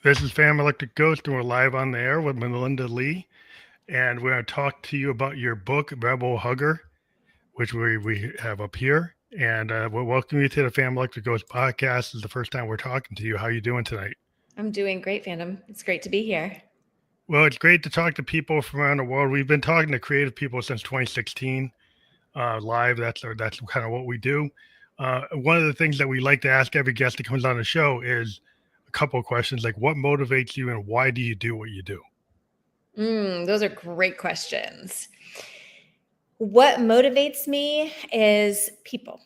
This is Fam Electric Ghost, and we're live on the air with Melinda Lee. And we're going to talk to you about your book, Rebel Hugger, which we have up here. And we'll welcome you to the Fam Electric Ghost podcast. This is the first time we're talking to you. How are you doing tonight? I'm doing great, fandom. It's great to be here. Well, it's great to talk to people from around the world. We've been talking to creative people since 2016 live. That's kind of what we do. One of the things that we like to ask every guest that comes on the show is a couple of questions like, what motivates you and why do you do what you do? Those are great questions. What motivates me is people.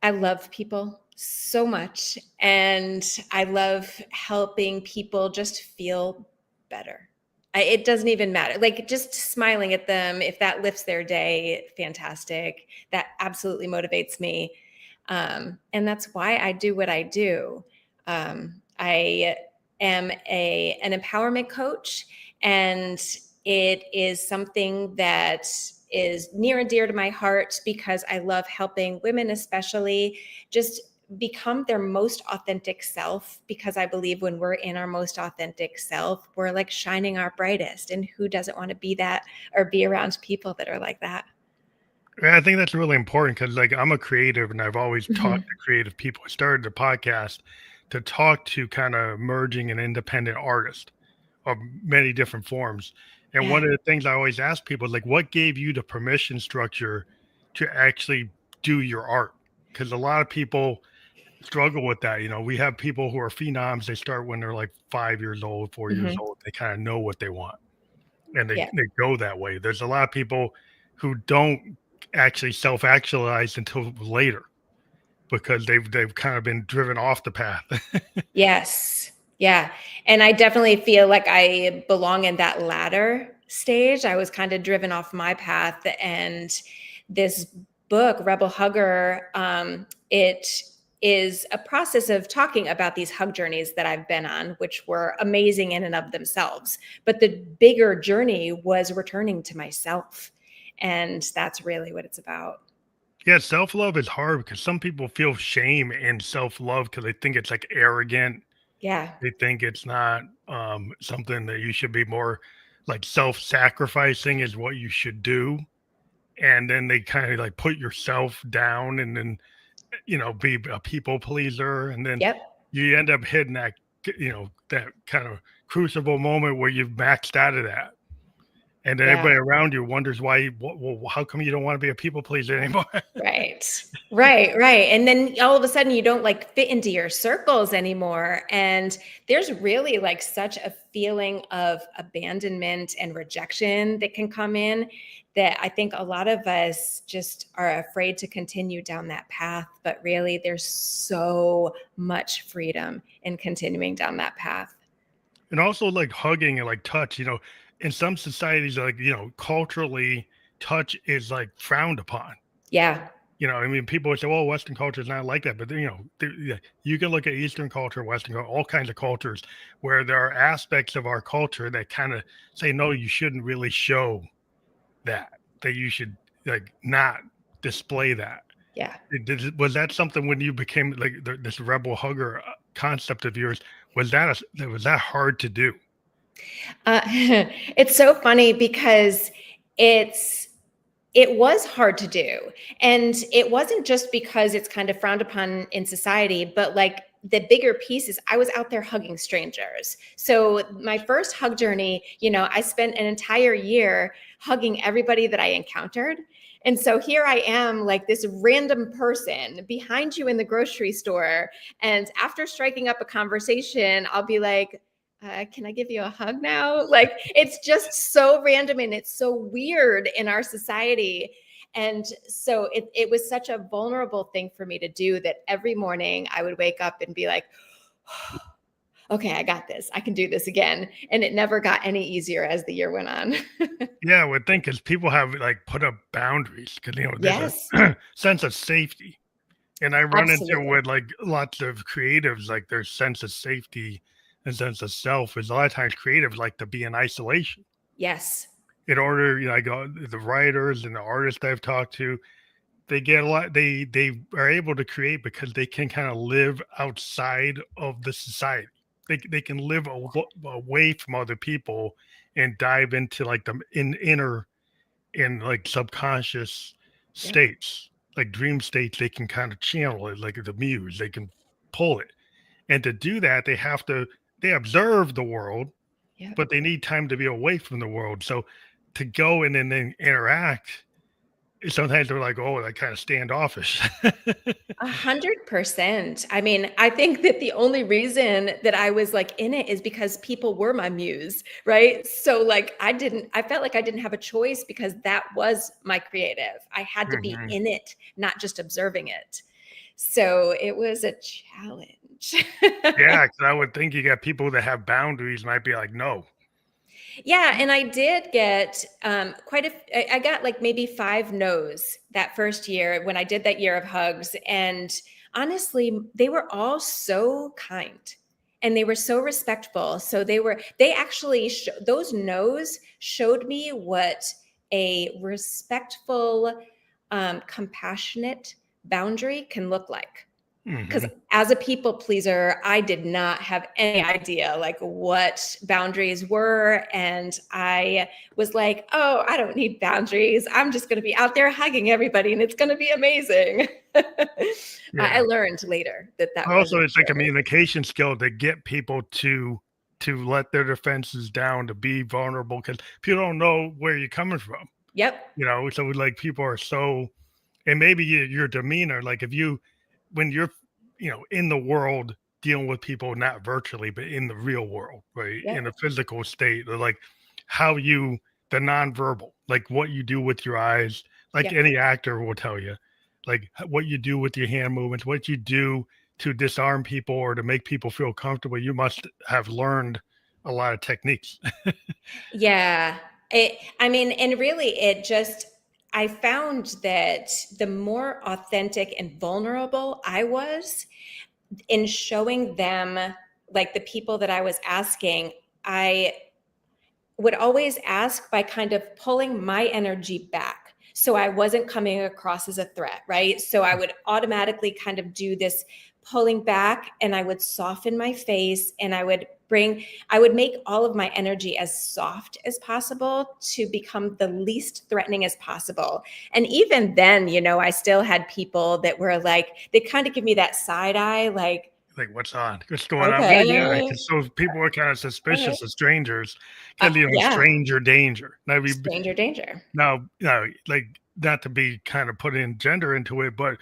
I love people so much, and I love helping people just feel better. It doesn't even matter. Like just smiling at them, if that lifts their day, fantastic. That absolutely motivates me. And that's why I do what I do. I am an empowerment coach, and it is something that is near and dear to my heart because I love helping women, especially, just become their most authentic self, because I believe when we're in our most authentic self, we're like shining our brightest. And who doesn't want to be that or be around people that are like that? Yeah, I think that's really important because, like, I'm a creative and I've always talked Mhm. to creative people. I started the podcast to talk to kind of emerging and independent artists of many different forms. And Yeah. one of the things I always ask people is, like, what gave you the permission structure to actually do your art? Because a lot of people struggle with that. You know, we have people who are phenoms, they start when they're like 5 years old, 4 years Hmm. old. They kind of know what they want and Yeah. they go that way. There's a lot of people who don't actually self-actualize until later because they've kind of been driven off the path. Yes. Yeah. And I definitely feel like I belong in that latter stage. I was kind of driven off my path. And this book, Rebel Hugger, it is a process of talking about these hug journeys that I've been on, which were amazing in and of themselves. But the bigger journey was returning to myself. And that's really what it's about. Yeah, self-love is hard because some people feel shame in self-love because they think it's like arrogant. Yeah. They think it's not something that you should be more like self-sacrificing is what you should do. And then they kind of like put yourself down and then be a people pleaser, and then Yep. you end up hitting that, that kind of crucible moment where you've maxed out of that, and then Yeah. everybody around you wonders why. Well, how come you don't want to be a people pleaser anymore? Right. Right, right. And then all of a sudden you don't like fit into your circles anymore. And there's really like such a feeling of abandonment and rejection that can come in, that I think a lot of us just are afraid to continue down that path. But really, there's so much freedom in continuing down that path. And also like hugging and like touch. In some societies, like culturally, touch is like frowned upon. Yeah. I mean, people would say, "Well, Western culture is not like that," but yeah, you can look at Eastern culture, Western culture, all kinds of cultures where there are aspects of our culture that kind of say, "No, you shouldn't really show that. That you should like not display that." Yeah. Was that something when you became like this rebel hugger concept of yours? Was that hard to do? It's so funny because it's it was hard to do. And it wasn't just because it's kind of frowned upon in society, but like the bigger piece is I was out there hugging strangers. So my first hug journey, I spent an entire year hugging everybody that I encountered. And so here I am, like this random person behind you in the grocery store. And after striking up a conversation, I'll be like, can I give you a hug now? Like, it's just so random and it's so weird in our society. And so it was such a vulnerable thing for me to do, that every morning I would wake up and be like, okay, I got this. I can do this again. And it never got any easier as the year went on. Yeah, I would think because people have like put up boundaries because there's Yes, a sense of safety. And I run into absolutely. with like lots of creatives, like their sense of safety and sense of self is a lot of times creatives like to be in isolation. Yes. In order, I go the writers and the artists I've talked to, they get a lot. They are able to create because they can kind of live outside of the society. they can live away from other people and dive into like the inner in like subconscious Yep. states, like dream states. They can kind of channel it like the muse. They can pull it, and to do that, they observe the world, Yep. but they need time to be away from the world. So to go in and then interact, sometimes they're like, oh, that kind of standoffish. 100%. I mean, I think that the only reason that I was like in it is because people were my muse, right? So like I felt like I didn't have a choice because that was my creative. I had to be Mhm. in it, not just observing it. So it was a challenge. Yeah, because I would think you got people that have boundaries might be like, no. Yeah, and I did get quite I got like maybe 5 no's that first year when I did that year of hugs. And honestly, they were all so kind and they were so respectful. So they actually, those no's showed me what a respectful, compassionate boundary can look like. Because Hmm. as a people pleaser, I did not have any idea like what boundaries were. And I was like, oh, I don't need boundaries. I'm just going to be out there hugging everybody and it's going to be amazing. I Yeah. learned later that that Also, wasn't it's a true. communication skill to get people to let their defenses down, to be vulnerable, because people don't know where you're coming from. Yep. So like people are so, and maybe your demeanor, like if you, when you're, in the world dealing with people, not virtually, but in the real world, right? In a Yep. physical state, they're like how you, the nonverbal, like what you do with your eyes, like Yep. any actor will tell you, like what you do with your hand movements, what you do to disarm people or to make people feel comfortable. You must have learned a lot of techniques. Yeah. I mean, and really I found that the more authentic and vulnerable I was, in showing them, like the people that I was asking, I would always ask by kind of pulling my energy back. So I wasn't coming across as a threat, right? So I would automatically kind of do this pulling back and I would soften my face and I would make all of my energy as soft as possible to become the least threatening as possible. And even then, I still had people that were like, they kind of give me that side eye, like, Like, what's going on? Well, yeah, okay, 'cause so people are kind of okay. suspicious of strangers, 'cause, Yeah, stranger danger. Now, stranger danger. like, not to be kind of putting gender into it, but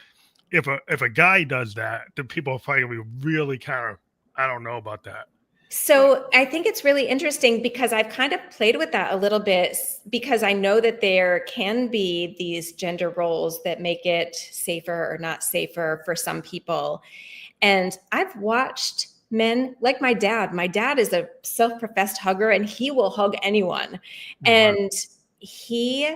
if a guy does that, then people are probably gonna be really kind of, I don't know about that. So I think it's really interesting because I've kind of played with that a little bit because I know that there can be these gender roles that make it safer or not safer for some people. And I've watched men like my dad. My dad is a self-professed hugger and he will hug anyone. Wow. And he,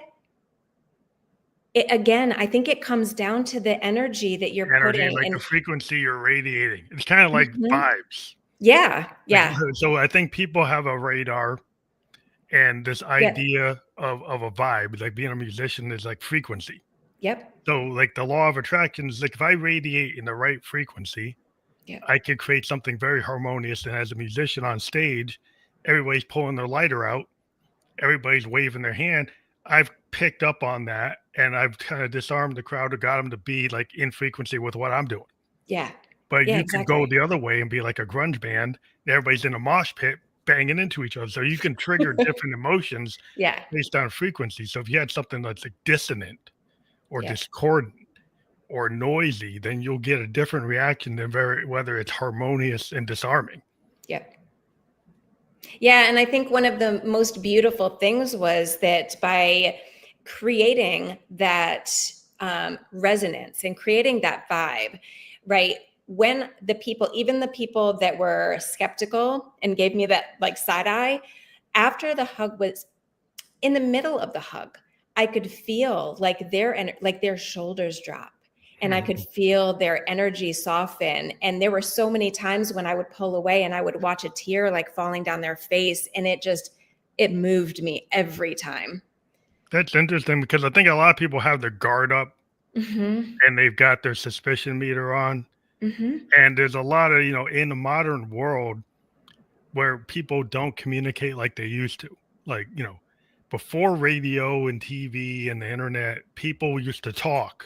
again, I think it comes down to the energy that you're Energy, putting like the in. frequency you're radiating. It's kinda like Mhm. vibes. Yeah, Like, yeah, so I think people have a radar and this yep, idea of a vibe, like being a musician is like frequency. yep, So, like the law of attraction is like if I radiate in the right frequency, yep. I could create something very harmonious. And as a musician on stage, everybody's pulling their lighter out, everybody's waving their hand. I've picked up on that and I've kind of disarmed the crowd or got them to be like in frequency with what I'm doing. Yeah. But Yeah, you could go exactly. the other way and be like a grunge band, and everybody's in a mosh pit banging into each other. So you can trigger different emotions Yeah. based on frequency. So if you had something that's like dissonant or Yeah. discordant or noisy, then you'll get a different reaction than whether it's harmonious and disarming. Yeah. Yeah. And I think one of the most beautiful things was that by creating that resonance and creating that vibe, right? When the people, even the people that were skeptical and gave me that like side eye, after the hug was in the middle of the hug, I could feel like like their shoulders drop and I could Mhm. feel their energy soften. And there were so many times when I would pull away and I would watch a tear like falling down their face. And it moved me every time. That's interesting because I think a lot of people have their guard up Hmm. and they've got their suspicion meter on. Hmm. And there's a lot of, in the modern world, where people don't communicate like they used to. Like, before radio and TV and the internet, people used to talk.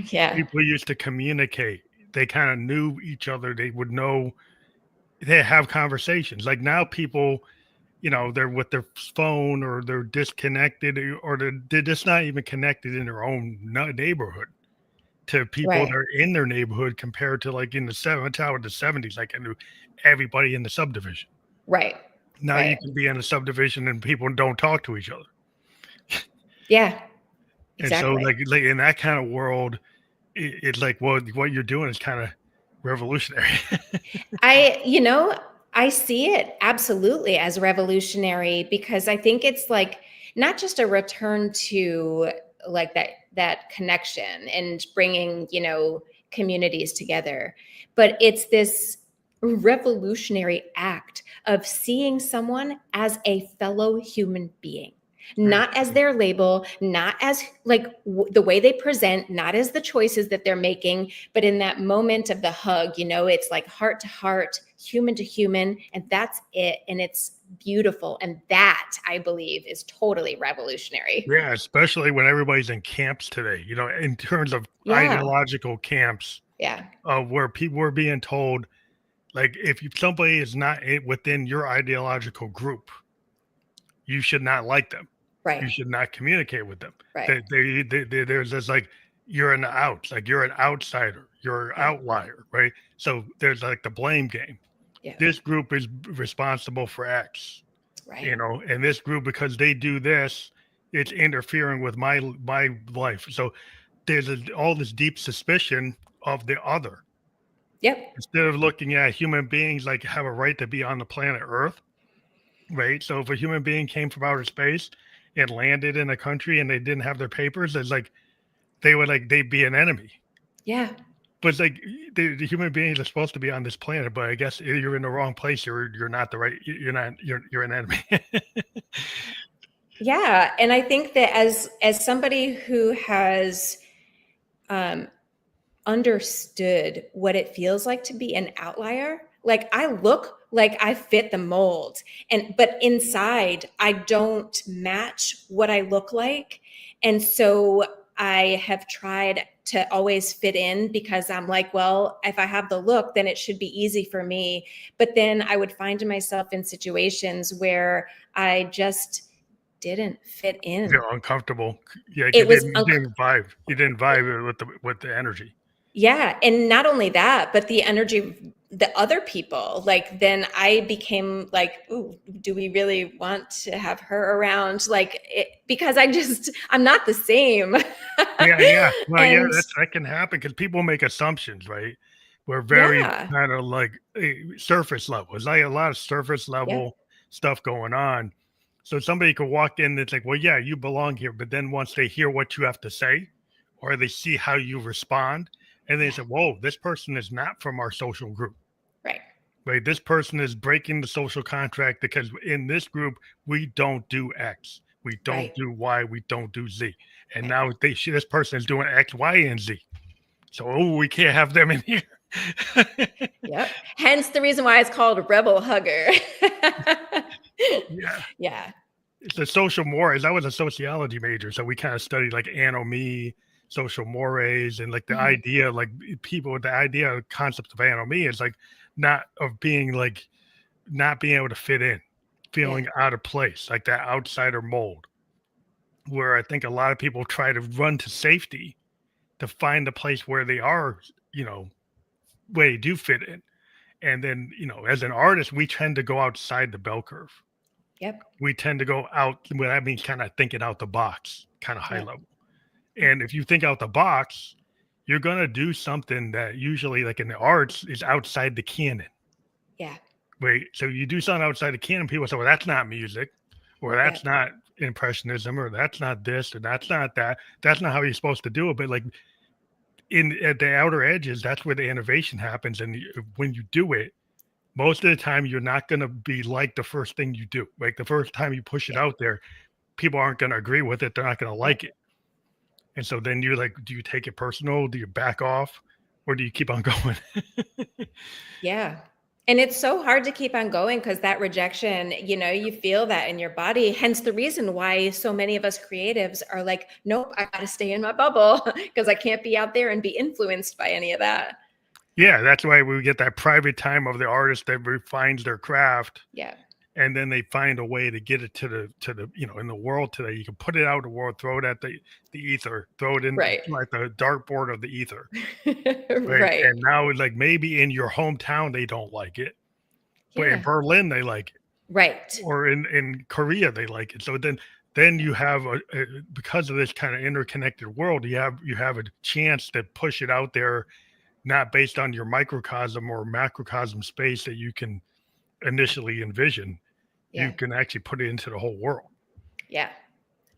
Yeah. People used to communicate. They kind of knew each other. They would know, they have conversations. Like now people, they're with their phone or they're disconnected or they're just not even connected in their own neighborhood to people that Right. are in their neighborhood compared to like in the 70s, like I knew everybody in the subdivision. Right. Now you Right. can be in a subdivision and people don't talk to each other. Yeah. And so Exactly. like in that kind of world, it's like, well, what you're doing is kind of revolutionary. I see it absolutely as revolutionary because I think it's like not just a return to like that connection and bringing, communities together, but it's this revolutionary act of seeing someone as a fellow human being, Right. not as their label, not as like the way they present, not as the choices that they're making, but in that moment of the hug, it's like heart to heart, human to human, and that's it. And it's beautiful. And that, I believe, is totally revolutionary. Yeah, especially when everybody's in camps today, in terms of Yeah. ideological camps, Yeah. where people are being told, like, if somebody is not within your ideological group, you should not like them. You Right. should not communicate with them. Right. There's this like, you're an out, like you're an outsider, you're an Yeah. outlier, right? So there's like the blame game. Yeah. This group is responsible for X, Right. and this group, because they do this, it's interfering with my life. So there's all this deep suspicion of the other. Yep. Instead of looking at human beings like have a right to be on the planet Earth, right? So if a human being came from outer space and landed in a country and they didn't have their papers, it's like they'd be an enemy. Yeah. But it's like the human beings are supposed to be on this planet, but I guess you're in the wrong place. You're not the right. You're an enemy. Yeah. And I think that as somebody who has um understood what it feels like to be an outlier. Like I look like I fit the mold, but inside I don't match what I look like. And so I have tried to always fit in because I'm like, well, if I have the look, then it should be easy for me. But then I would find myself in situations where I just didn't fit in. You're uncomfortable. Yeah, It was you didn't vibe. You didn't vibe with the energy. Yeah, and not only that, but the energy, the other people, like then I became like, ooh, do we really want to have her around? Because I'm not the same. Yeah. Well, yeah, And that can happen because people make assumptions, right? We're very yeah, kind of like surface level. It's like a lot of surface yeah, level stuff going on. So somebody could walk in, it's like, well, yeah, you belong here. But then once they hear what you have to say, or they see how you respond, and they yeah, say, whoa, this person is not from our social group. right, Right? This person is breaking the social contract because in this group we don't do X, we don't right, do Y, we don't do Z, and right. now this person is doing X, Y, and Z. So we can't have them in here. Yep. Hence the reason why it's called Rebel Hugger. Yeah, Yeah. it's the social mores. I was a sociology major, so we kind of studied like anomie, social mores, and like the Mhm. idea, like people with the idea concept of anomie is like not of being like not being able to fit in, Yeah. feeling out of place, like that outsider mold, where I think a lot of people try to run to safety to find a place where they are, where they do fit in. And then, as an artist, we tend to go outside the bell curve. Yep. We tend to go out, well, that means kind of thinking out the box, kind of high Yep. level. And if you think out the box, you're going to do something that usually, like in the arts, is outside the canon. Yeah. Wait, so you do something outside the canon, people say, well, that's not music, or Yep. that's not impressionism, or that's not this, or that's not that. That's not how you're supposed to do it. But like at the outer edges, that's where the innovation happens. And when you do it, most of the time, you're not going to be like the first thing you do. Like the first time you push it Yeah. out there, people aren't going to agree with it. They're not going to Yep. like it. And so then you're like, do you take it personal? Do you back off? Or do you keep on going? Yeah. And it's so hard to keep on going because that rejection, you feel that in your body. Hence the reason why so many of us creatives are like, nope, I got to stay in my bubble because I can't be out there and be influenced by any of that. Yeah, that's why we get that private time of the artist that refines their craft, Yeah. and then they find a way to get it to the in the world today. You can put it out in the world, throw it at the ether, throw it in Right. like the dartboard of the ether, right? Right. And now, like maybe in your hometown they don't like it, but in Yeah. Berlin they like it, Right. or in Korea they like it. So then you have because of this kind of interconnected world, you have a chance to push it out there, not based on your microcosm or macrocosm space that you can initially envision. You Yeah. can actually put it into the whole world. Yeah.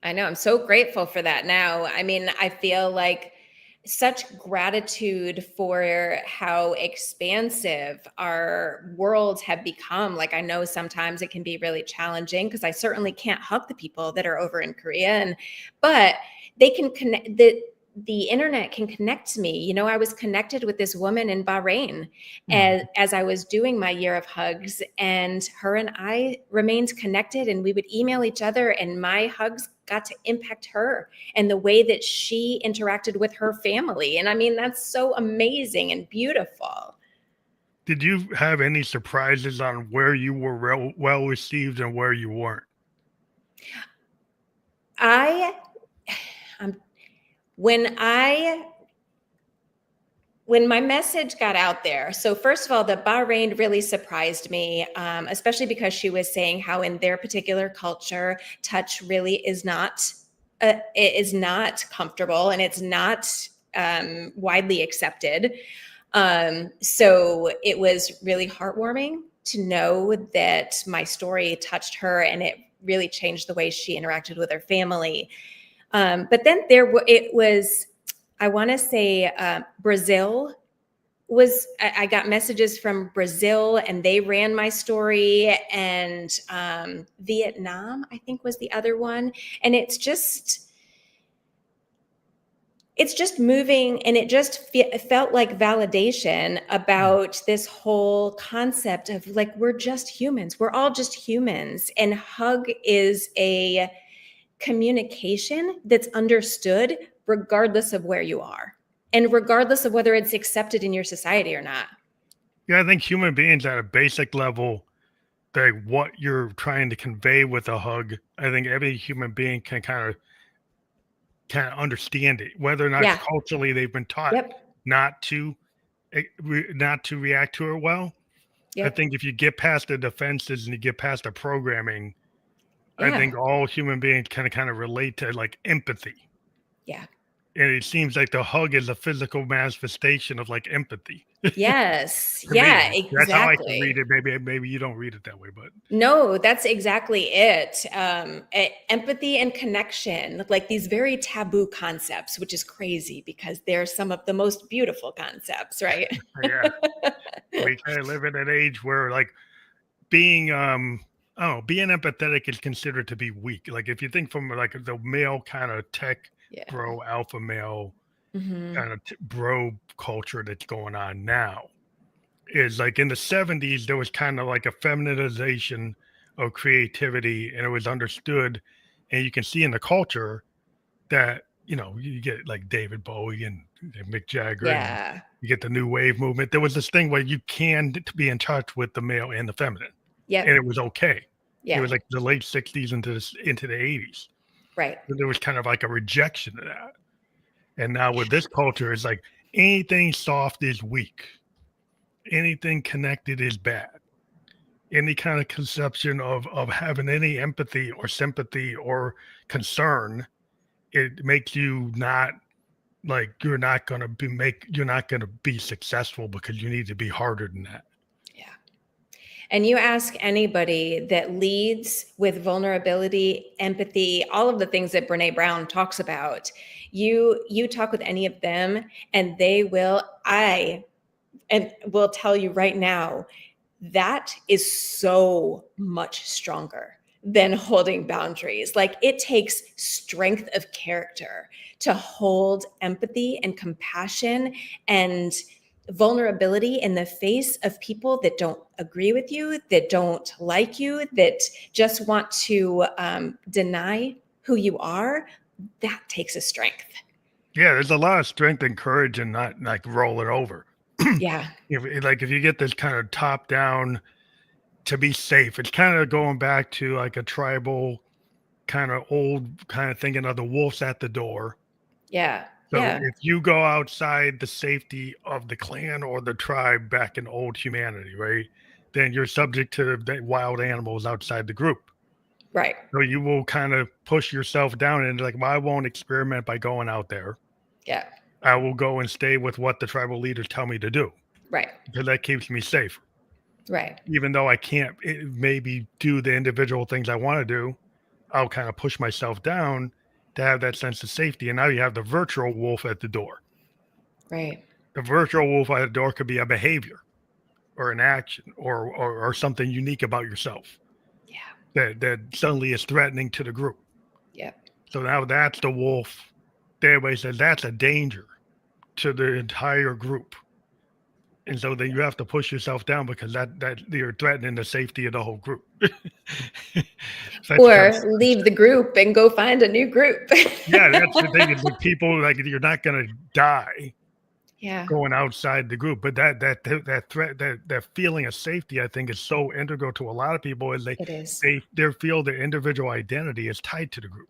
I know. I'm so grateful for that now. I mean, I feel like such gratitude for how expansive our worlds have become. Like, I know sometimes it can be really challenging because I certainly can't hug the people that are over in Korea, but they can connect. The internet can connect me. I was connected with this woman in Bahrain as I was doing my year of hugs, and her and I remained connected, and we would email each other, and my hugs got to impact her and the way that she interacted with her family. And I mean, that's so amazing and beautiful. Did you have any surprises on where you were well received and where you weren't? I, when my message got out there, so first of all, the Bahrain really surprised me, especially because she was saying how in their particular culture, touch really is not comfortable, and it's not widely accepted. So it was really heartwarming to know that my story touched her, and it really changed the way she interacted with her family. But then it was, I want to say, Brazil was, I got messages from Brazil, and they ran my story, and Vietnam, I think, was the other one. And it's just moving, and it just felt like validation about this whole concept of like, we're just humans. We're all just humans. And hug is a communication that's understood regardless of where you are and regardless of whether it's accepted in your society or not. Yeah, I think human beings at a basic level, like what you're trying to convey with a hug, I think every human being can kind of understand it, whether or not Yeah. culturally they've been taught Yep. not to not to react to it well. I Yep. think if you get past the defenses and you get past the programming, I Yeah. think all human beings kind of relate to like empathy. Yeah. And it seems like the hug is a physical manifestation of like empathy Yes. to me. Yeah, That's how I can read exactly. it. Maybe you don't read it that way, but No, that's exactly it. Empathy and connection, like these very taboo concepts, which is crazy because they're some of the most beautiful concepts, right? yeah, we kind of live in an age where like being oh, being empathetic is considered to be weak. Like if you think from like the male kind of tech Yeah. bro alpha male Hmm. kind of bro culture that's going on now, is like in the 70s there was kind of like a feminization of creativity, and it was understood, and you can see in the culture that you get like David Bowie and Mick Jagger, and Yeah. you get the new wave movement. There was this thing where you can be in touch with the male and the feminine, and it Yep. was okay. It Yeah. was like the late 60s into the 80s. Right. There was kind of like a rejection of that. And now with this culture, it's like anything soft is weak. Anything connected is bad. Any kind of conception of having any empathy or sympathy or concern, it makes you not like you're not gonna be successful because you need to be harder than that. Yeah. And you ask anybody that leads with vulnerability, empathy, all of the things that Brene Brown talks about, you talk with any of them, and they will, and will tell you right now, that is so much stronger than holding boundaries. Like, it takes strength of character to hold empathy and compassion and vulnerability in the face of people that don't agree with you, that don't like you, that just want to deny who you are, that takes a strength. Yeah, there's a lot of strength and courage and not like rolling over. Yeah. If you get this kind of top down to be safe, it's kind of going back to like a tribal kind of old kind of thinking of the wolves at the door. Yeah. So Yeah. if you go outside the safety of the clan or the tribe back in old humanity, right, then you're subject to the wild animals outside the group. Right. So you will kind of push yourself down and like, well, I won't experiment by going out there. Yeah. I will go and stay with what the tribal leaders tell me to do Right. because that keeps me safe. Right. Even though I can't maybe do the individual things I want to do, I'll kind of push myself down to have that sense of safety. And now you have the virtual wolf at the door. Right. The virtual wolf at the door could be a behavior or an action or something unique about yourself Yeah. that suddenly is threatening to the group. Yeah. So now that's the wolf. Everybody says that's a danger to the entire group. And so then you have to push yourself down because that you're threatening the safety of the whole group. So that's kind of Or leave the group and go find a new group. yeah, that's the thing is like people like you're not gonna die Yeah. going outside the group, but that threat that feeling of safety, I think, is so integral to a lot of people is It is. they feel their individual identity is tied to the group.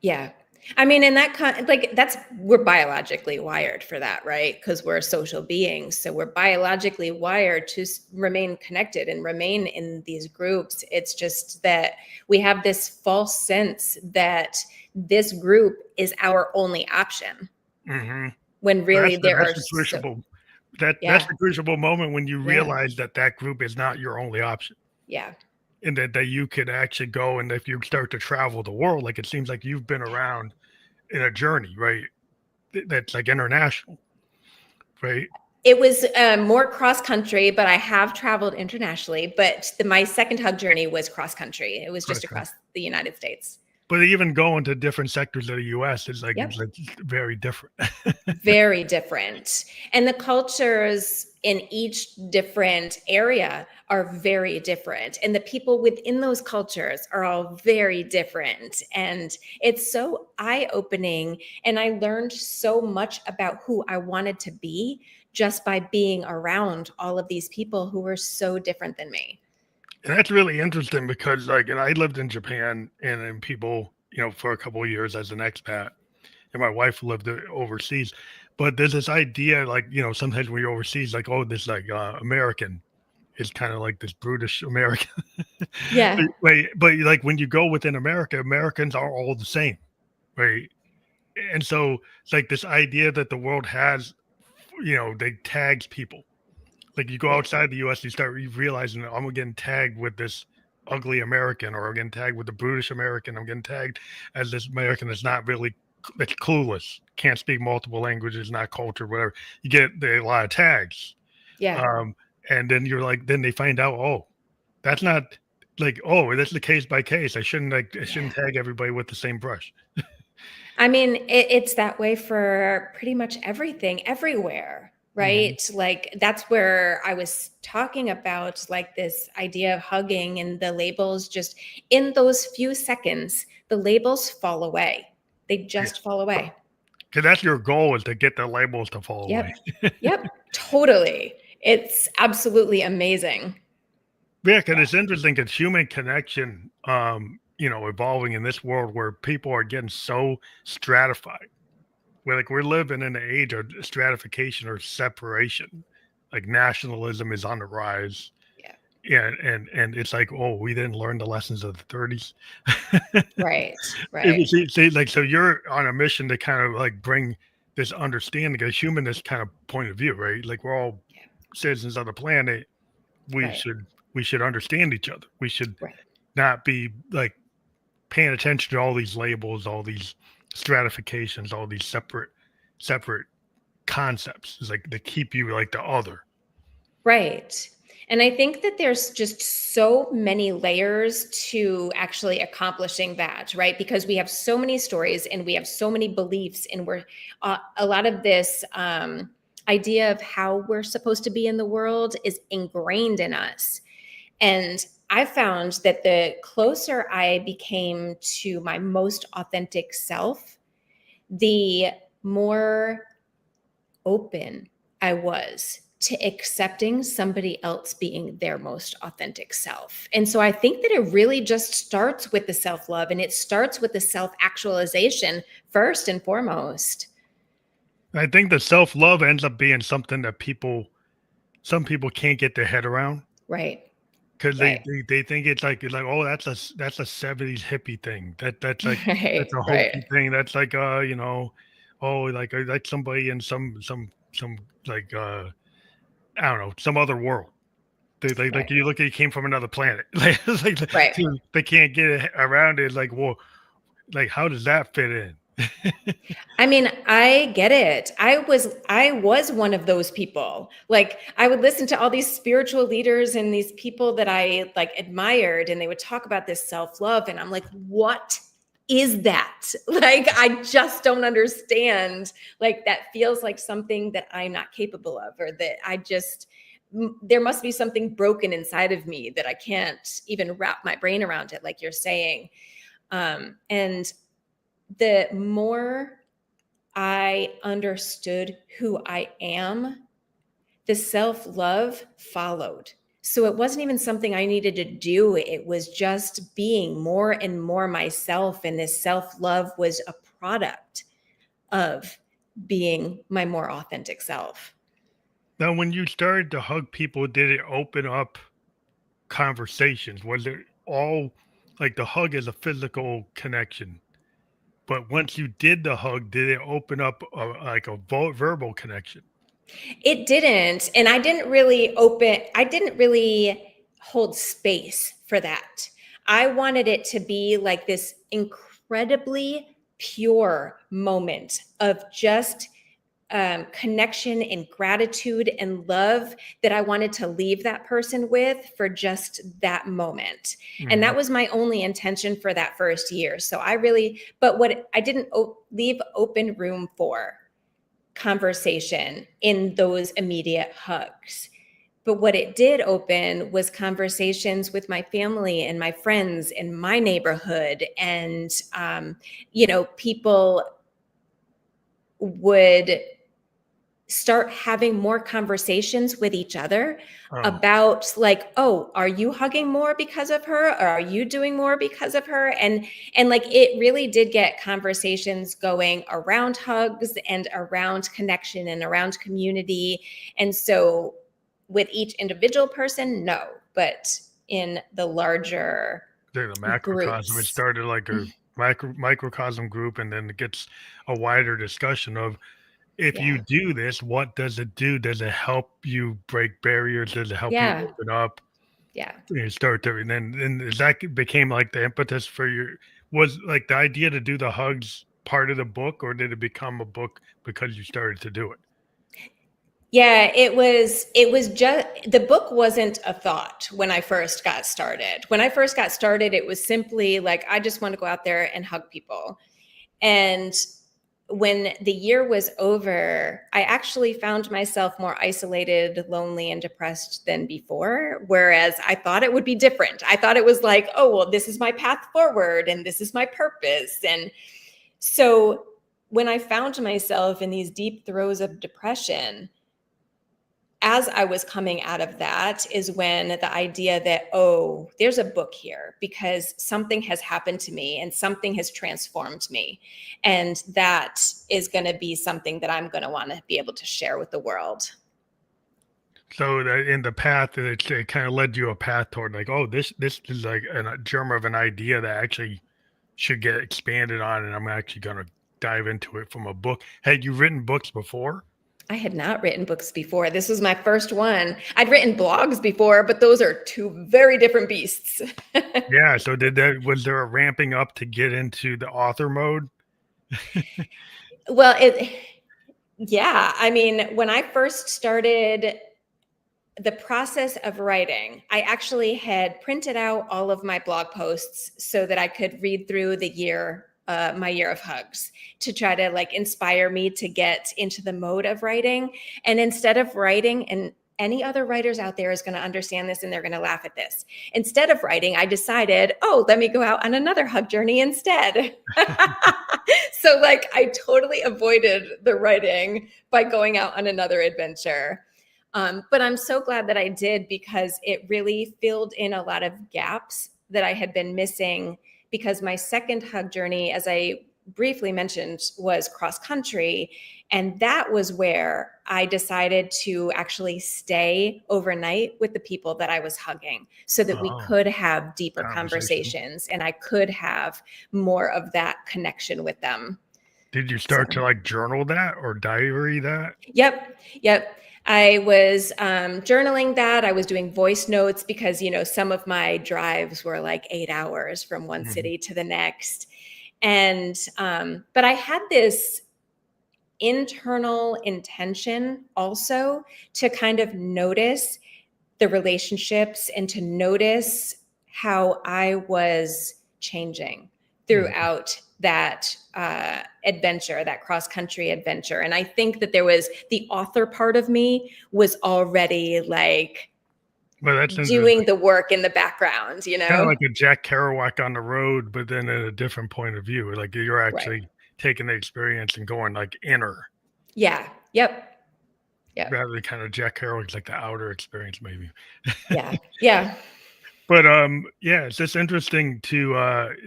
Yeah. I mean, in that we're biologically wired for that, right? Because we're social beings. So we're biologically wired to remain connected and remain in these groups. It's just that we have this false sense that this group is our only option Mm-hmm. when really there That's are the so, crucible. That's yeah, the crucible moment when you yeah, realize that group is not your only option, yeah, and that you could actually go and if you start to travel the world, like it seems like you've been around in a journey, right? That's like international, right? It was more cross country, but I have traveled internationally. But my second hug journey was cross country. It was just Okay. across the United States. But even going to different sectors of the US is Yep. like very different. Very different. And the cultures in each different area are very different. And the people within those cultures are all very different. And it's so eye opening. And I learned so much about who I wanted to be just by being around all of these people who were so different than me. And that's really interesting because like and I lived in Japan and people, for a couple of years as an expat, and my wife lived overseas. But there's this idea like, sometimes when you're overseas, like, oh, this like American is kind of like this brutish American. Yeah. But like when you go within America, Americans are all the same, right? And so it's like this idea that the world has, they tags people. Like you go Yeah. outside the US, you start realizing I'm getting tagged with this ugly American, or I'm getting tagged with the brutish American. I'm getting tagged as this American that's not really that's clueless, can't speak multiple languages, not cultured, whatever. You get a lot of tags. Yeah. Um, and then you're like, then they find out, oh, that's not like, oh, that's the case by case. I Yeah. shouldn't tag everybody with the same brush. I mean, it's that way for pretty much everything, everywhere, Mhm. right? Like that's where I was talking about like this idea of hugging and the labels just in those few seconds, the labels fall away. They Yeah, just fall away. because that's your goal is to get the labels to fall away. Yep. Yep. Totally. It's absolutely amazing. Yeah, because Yeah. it's interesting because human connection, evolving in this world where people are getting so stratified. We're living in an age of stratification or separation. Like nationalism is on the rise. Yeah. Yeah, and it's like, oh, we didn't learn the lessons of the 30s. Right. It Right. was like so you're on a mission to kind of like bring this understanding, a humanist kind of point of view, right? Like we're all Yeah. citizens of the planet. We Right. should we should understand each other. We should Right. not be like paying attention to all these labels, all these stratifications, all these separate concepts. It's like they keep you like the other. Right. And I think that there's just so many layers to actually accomplishing that, right? Because we have so many stories and we have so many beliefs, and we're a lot of this idea of how we're supposed to be in the world is ingrained in us. And I found that the closer I became to my most authentic self, the more open I was to accepting somebody else being their most authentic self. And so I think that it really just starts with the self-love, and it starts with the self-actualization first and foremost. I think the self-love ends up being something that some people can't get their head around Right. because Right. they think it's like, oh, that's a 70s hippie thing. That's like that's Right. a Right. hokey thing. That's like oh, like somebody in some like I don't know, some other world. They Right. like you look at, you came from another planet. Like it's like Right. they can't get it around it. Like, well, like how does that fit in? I mean, I get it. I was one of those people. Like I would listen to all these spiritual leaders and these people that I like admired, and they would talk about this self-love, and I'm like, what is that? Like I just don't understand. Like that feels like something that I'm not capable of, or that there must be something broken inside of me that I can't even wrap my brain around it, like you're saying. And the more I understood who I am, the self-love followed. So it wasn't even something I needed to do. It was just being more and more myself. And this self-love was a product of being my more authentic self. Now, when you started to hug people, did it open up conversations? Was it all like the hug is a physical connection? But once you did the hug, did it open up like a verbal connection? It didn't. And I didn't really hold space for that. I wanted it to be like this incredibly pure moment of just connection and gratitude and love that I wanted to leave that person with for just that moment. And Mhm. that was my only intention for that first year. So but what I didn't leave open room for conversation in those immediate hugs. But what it did open was conversations with my family and my friends in my neighborhood. And, people would start having more conversations with each other Oh, about like, oh, are you hugging more because of her, or are you doing more because of her? And like it really did get conversations going around hugs and around connection and around community. And so with each individual person, no, but in the larger the macrocosm. It groups. started like a microcosm group, and then it gets a wider discussion of if you Yeah. do this, what does it do? Does it help you break barriers? Does it help you Yeah. open up? Yeah. You start to, and then that became like the impetus for was like the idea to do the hugs part of the book, or did it become a book because you started to do it? Yeah, it was just the book wasn't a thought when I first got started. When I first got started, it was simply like I just want to go out there and hug people. And when the year was over, I actually found myself more isolated, lonely, and depressed than before. Whereas I thought it would be different. I thought it was like, oh, well, this is my path forward and this is my purpose. And so when I found myself in these deep throes of depression, as I was coming out of that is when the idea that, oh, there's a book here because something has happened to me and something has transformed me. And that is going to be something that I'm going to want to be able to share with the world. So that in the path, it kind of led you a path toward like, oh, this is like a germ of an idea that actually should get expanded on, and I'm actually gonna dive into it from a book. Had you written books before? I had not written books before. This was my first one. I'd written blogs before, but those are two very different beasts. Yeah. So was there a ramping up to get into the author mode? Well, yeah, I mean, when I first started the process of writing, I actually had printed out all of my blog posts so that I could read through the year my year of hugs to try to like inspire me to get into the mode of writing. And instead of writing, and any other writers out there is going to understand this and they're going to laugh at this. Instead of writing, I decided, oh, let me go out on another hug journey instead. So like I totally avoided the writing by going out on another adventure. But I'm so glad that I did, because it really filled in a lot of gaps that I had been missing, because my second hug journey, as I briefly mentioned, was cross country. And that was where I decided to actually stay overnight with the people that I was hugging so that we could have deeper conversations and I could have more of that connection with them. Did you start to like journal that or diary that? Yep. I was journaling that. I was doing voice notes because, you know, some of my drives were like 8 hours from one city to the next. And, but I had this internal intention also to kind of notice the relationships and to notice how I was changing throughout that adventure, that cross-country adventure. And I think that there was the author part of me was already like doing the work in the background, you know? Kind of like a Jack Kerouac on the road, but then at a different point of view. Like you're actually taking the experience and going like inner. Yeah. Yep. Rather than kind of Jack Kerouac's like the outer experience, maybe. Yeah. But yeah, it's just interesting to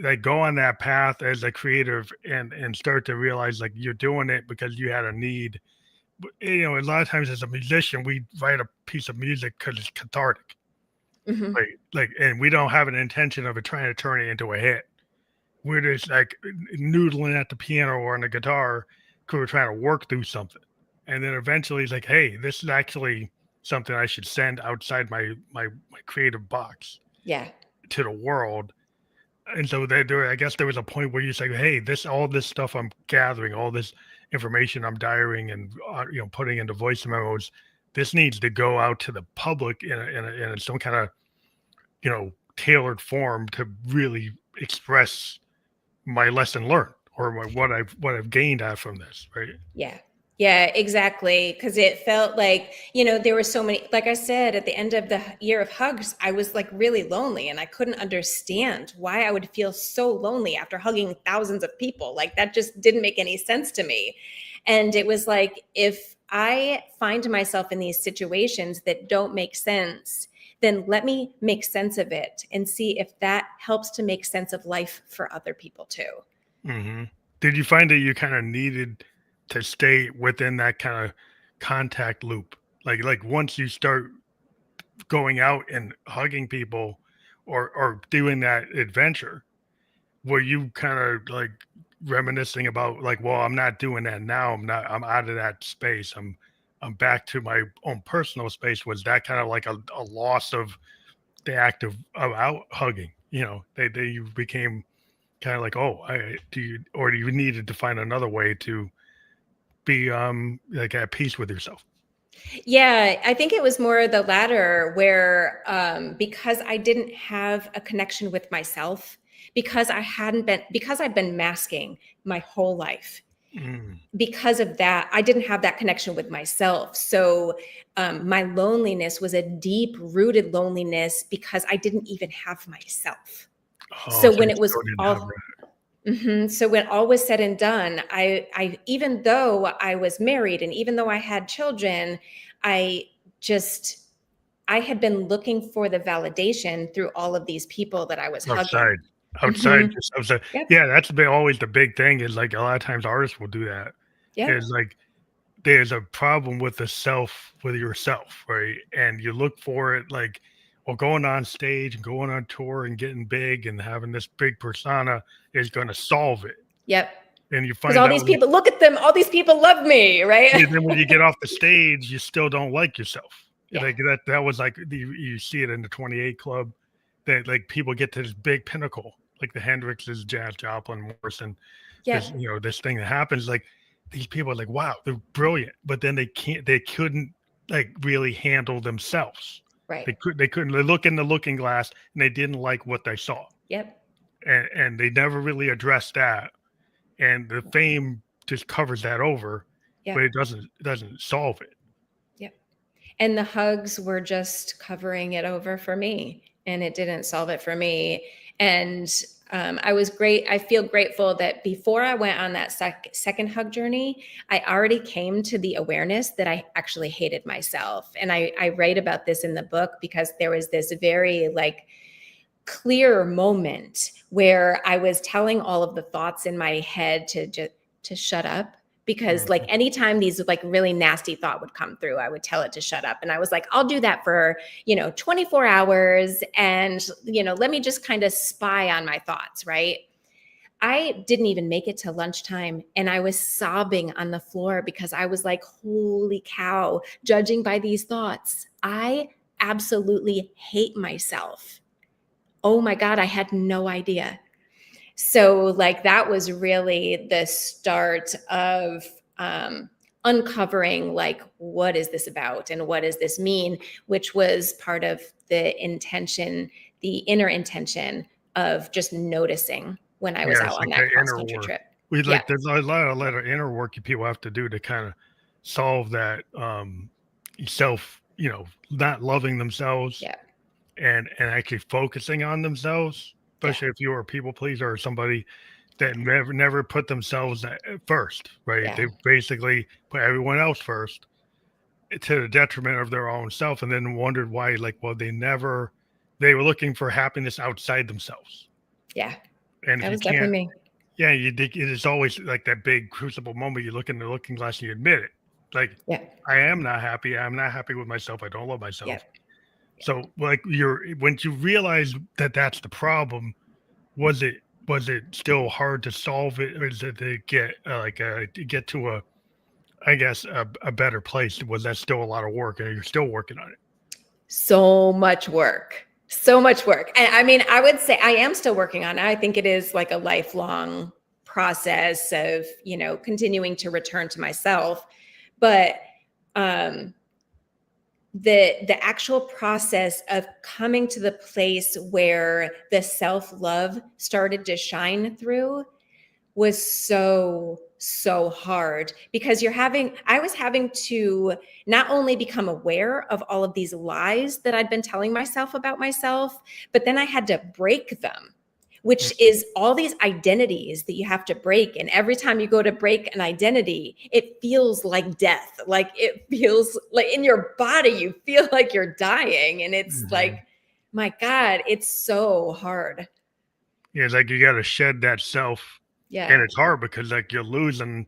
like go on that path as a creative and start to realize like you're doing it because you had a need. But, you know, a lot of times as a musician, we write a piece of music because it's cathartic. Like, and we don't have an intention of it trying to turn it into a hit. We're just like noodling at the piano or on the guitar because we're trying to work through something. And then eventually it's like, hey, this is actually something I should send outside my creative box. To the world. And so I guess there was a point where you say, hey, all this stuff I'm gathering, all this information I'm diarying and you know, putting into voice memos, this needs to go out to the public in some kind of, you know, tailored form to really express my lesson learned or what I've gained out from this, right? Yeah, exactly. Because it felt like, you know, there were so many, like I said, at the end of the year of hugs, I was like really lonely and I couldn't understand why I would feel so lonely after hugging thousands of people. Like that just didn't make any sense to me. And it was like, if I find myself in these situations that don't make sense, then let me make sense of it and see if that helps to make sense of life for other people too. Did you find that you kind of needed to stay within that kind of contact loop? Like once you start going out and hugging people or doing that adventure, were you kind of like reminiscing about like, well, I'm not doing that now. I'm out of that space. I'm back to my own personal space. Was that kind of like a loss of the act of out hugging? You know, you became kind of like, oh, do you needed to find another way to be like at peace with yourself? Yeah, I think it was more the latter where because I didn't have a connection with myself, because I'd been masking my whole life. Because of that, I didn't have that connection with myself. So my loneliness was a deep rooted loneliness because I didn't even have myself. So when it was all so when all was said and done, I even though I was married and even though I had children, I had been looking for the validation through all of these people that I was hugging. Outside. Yeah, that's always the big thing is like a lot of times artists will do that. Is like there's a problem with with yourself, right? And you look for it like, well, going on stage and going on tour and getting big and having this big persona is going to solve it. And you find all these people, look at them, all these people love me, right? And then when you get off the stage, you still don't like yourself. Like that was like you see it in the 28 Club that like people get to this big pinnacle, like the Hendrixes, Jazz Joplin, Morrison. This, you know, this thing that happens, like these people are like, wow, they're brilliant, but then they couldn't like really handle themselves. They couldn't look in the looking glass and they didn't like what they saw. And they never really addressed that. and the fame just covers that over, Yeah. but it doesn't solve it. Yeah. And the hugs were just covering it over for me, and it didn't solve it for me. And I feel grateful that before I went on that second hug journey, I already came to the awareness that I actually hated myself. And I write about this in the book because there was this very like clear moment where I was telling all of the thoughts in my head to shut up, because like Mhm. anytime these like really nasty thought would come through, I would tell it to shut up. And I was like, I'll do that for, 24 hours, and let me just kind of spy on my thoughts, right? I didn't even make it to lunchtime, and I was sobbing on the floor because I was like, holy cow, judging by these thoughts, I absolutely hate myself. Oh my God, I had no idea. So, like, that was really the start of uncovering, like, what is this about and what does this mean, which was part of the intention, the inner intention of just noticing when I was Yeah, out it's on like that the cross inner country work. trip. We Yeah, like there's a lot of inner work people have to do to kind of solve that self, not loving themselves yeah, and actually focusing on themselves, yeah, especially if you're a people pleaser or somebody that never put themselves at first, right? yeah, They basically put everyone else first to the detriment of their own self, and then wondered why, like, well, they were looking for happiness outside themselves. yeah. And if That you was definitely can't, me. yeah, it is always like that big crucible moment. You look in the looking glass and you admit it. Like, Yeah, I am not happy. I'm not happy with myself. I don't love yeah. myself. So, like, when you realize that that's the problem, was it still hard to solve it, or is it to get to get to I guess a better place? Was that still a lot of work, and you're still working on it? So much work. So much work. And I mean, I would say I am still working on it. I think it is like a lifelong process of, continuing to return to myself. But um the actual process of coming to the place where the self-love started to shine through was so hard, because I was having to not only become aware of all of these lies that I'd been telling myself about myself, but then I had to break them, Mm. which is all these identities that you have to break. And every time you go to break an identity, it feels like death. Like, it feels like in your body you feel like you're dying, and it's like, Mhm. my God, it's so hard. Yeah, it's like you got to shed that self, and Yeah, it's hard because like you're losing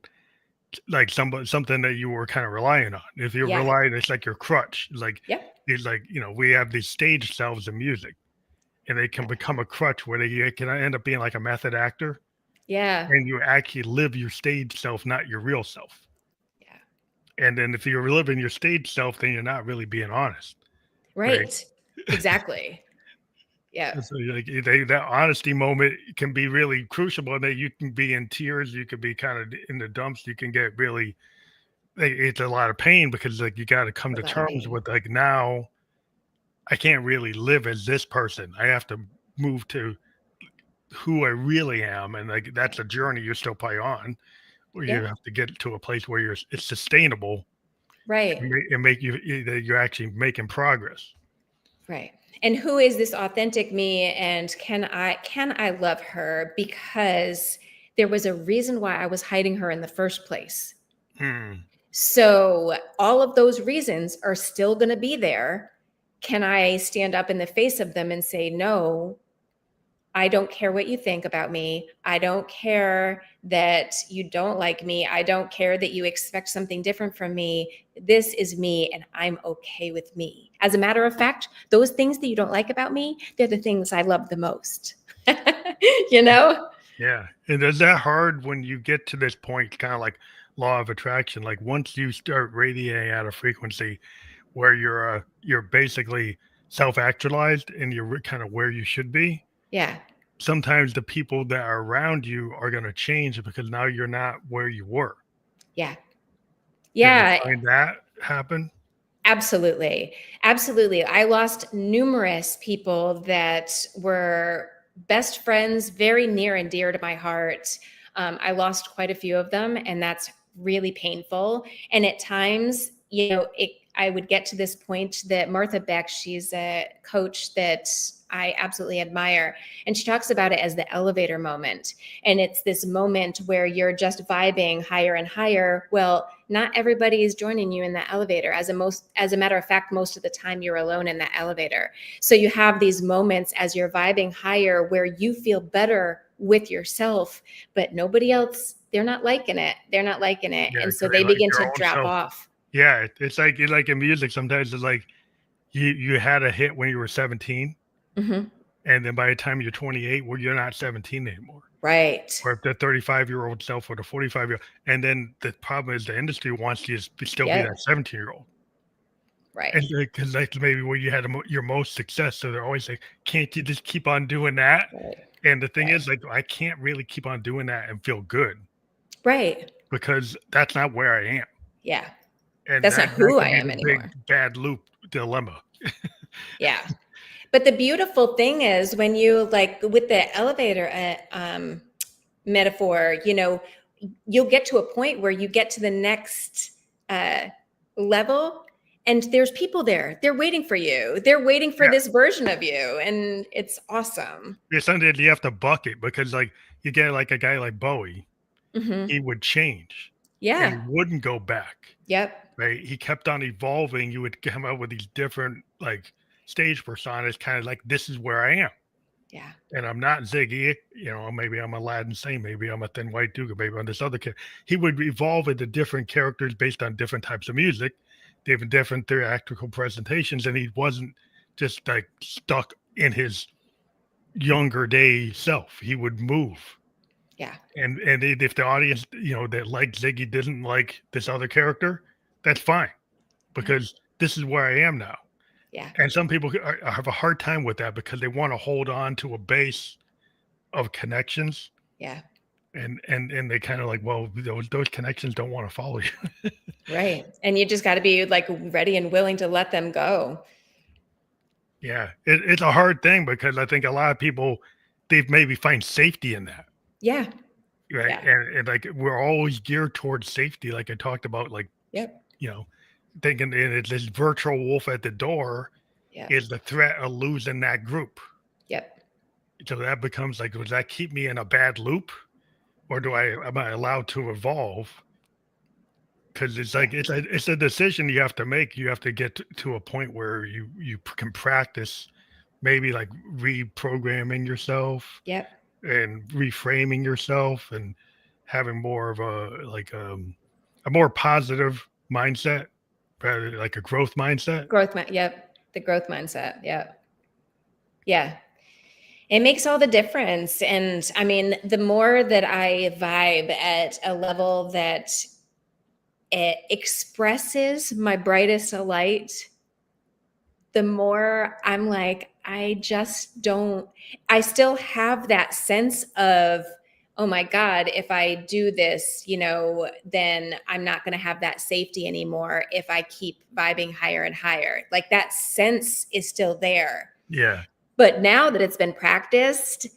like something that you were kind of relying on. If you're yeah, relying, it's like your crutch. yep, It's like we have these stage selves in music, and they can yeah, become a crutch where they can end up being like a method actor, yeah, and you actually live your stage self, not your real self. yeah. And then if you're living your stage self, then you're not really being honest, right? Right. Exactly. Yeah. And so like that honesty moment can be really crucial. And that you can be in tears, you could be kind of in the dumps, you can get really it's a lot of pain because like you got to come A to lot of terms pain. with like now I can't really live as this person. I have to move to who I really am, and like Yeah. that's a journey you're still probably on, where you Yeah. have to get to a place where it's sustainable and Right. make that you're actually making progress. Right. And who is this authentic me? And can I love her? Because there was a reason why I was hiding her in the first place. Hmm. So all of those reasons are still going to be there. Can I stand up in the face of them and say, no, I don't care what you think about me. I don't care that you don't like me. I don't care that you expect something different from me. This is me, and I'm okay with me. As a matter of fact, those things that you don't like about me, they're the things I love the most. you know? Yeah, and is that hard when you get to this point, kind of like law of attraction? Like once you start radiating at a frequency where you're basically self-actualized and you're kind of where you should be, Yeah. sometimes the people that are around you are going to change because now you're not where you were. Yeah. Did you Yeah. find that happen? Absolutely. Absolutely. I lost numerous people that were best friends, very near and dear to my heart. I lost quite a few of them, and that's really painful. And at times, I would get to this point that Martha Beck, she's a coach that I absolutely admire. And she talks about it as the elevator moment. And it's this moment where you're just vibing higher and higher. Well, not everybody is joining you in that elevator. As a matter of fact, most of the time you're alone in that elevator. So you have these moments as you're vibing higher where you feel better with yourself, but nobody else, they're not liking it. They're not liking it. Yeah, And so 'cause they they like begin their to own drop self. off. Yeah, it's like in music, sometimes it's like you had a hit when you were 17, Hmm. and then by the time you're 28, well, you're not 17 anymore. Right. Or if the 35-year-old self or the 45-year-old, and then the problem is the industry wants you to still be that Yep. 17-year-old. Right. And because that's maybe where you had your most success. So they're always like, can't you just keep on doing that? Right. And the thing Right. is, like, I can't really keep on doing that and feel good Right. because that's not where I am. Yeah. And That's not that who I can be am the big anymore. bad loop dilemma. Yeah. But the beautiful thing is when you like with the elevator metaphor, you'll get to a point where you get to the next uh, level and there's people there. They're waiting for you. They're waiting for Yeah. this version of you. And it's awesome. Yeah, sometimes you have to buck it because, like, you get like a guy like Bowie, Hmm. he would change and he Yeah. wouldn't go back. Yep. Right? He kept on evolving. You would come up with these different like stage personas, kind of like this is where I am. Yeah. And I'm not Ziggy, maybe I'm Aladdin Sane, maybe I'm a thin white dude, maybe I'm this other kid. He would evolve into different characters based on different types of music, different theatrical presentations, and he wasn't just like stuck in his younger day self. He would move. Yeah. And if the audience, that liked Ziggy didn't like this other character, that's fine Yeah. because this is where I am now. Yeah. And some people have a hard time with that because they want to hold on to a base of connections, Yeah. and they kind of like, well, those connections don't want to follow you. Right. And you just got to be like ready and willing to let them go. Yeah, it's a hard thing because I think a lot of people they maybe find safety in that, Yeah. right? Yeah. And like we're always geared towards safety, like I talked about, like Yep. you know, thinking and it's this virtual wolf at the door Yep. is the threat of losing that group. Yep. So that becomes like, does that keep me in a bad loop? Or am I allowed to evolve? Because it's Yeah. like it's a decision you have to make. You have to get to a point where you can practice maybe like reprogramming yourself Yep. and reframing yourself and having more of a more positive mindset rather like a growth mindset. Yep. The growth mindset. Yep. Yeah. It makes all the difference. And I mean, the more that I vibe at a level that it expresses my brightest light, the more I'm like, I still have that sense of, oh my God, if I do this, then I'm not going to have that safety anymore if I keep vibing higher and higher. Like that sense is still there. Yeah, But now that it's been practiced,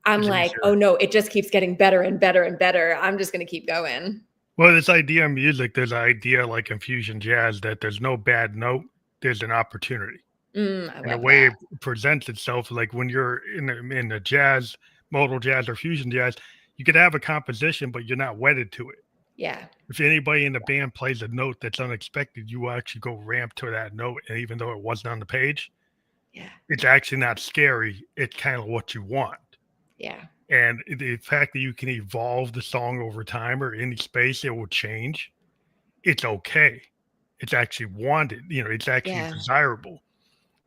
I'm it's like, oh easier. no, it just keeps getting better and better and better. I'm just going to keep going. Well, this idea in music, there's an idea like in fusion jazz that there's no bad note, there's an opportunity. I And the love way that. it presents itself, like when you're in the jazz, modal jazz or fusion jazz, you could have a composition, but you're not wedded to it. Yeah. If anybody in the band plays a note that's unexpected, you will actually go ramp to that note. And even though it wasn't on the page, Yeah. it's actually not scary. It's kind of what you want. Yeah. And the fact that you can evolve the song over time or any space, it will change. It's okay. It's actually wanted. It's actually Yeah. desirable.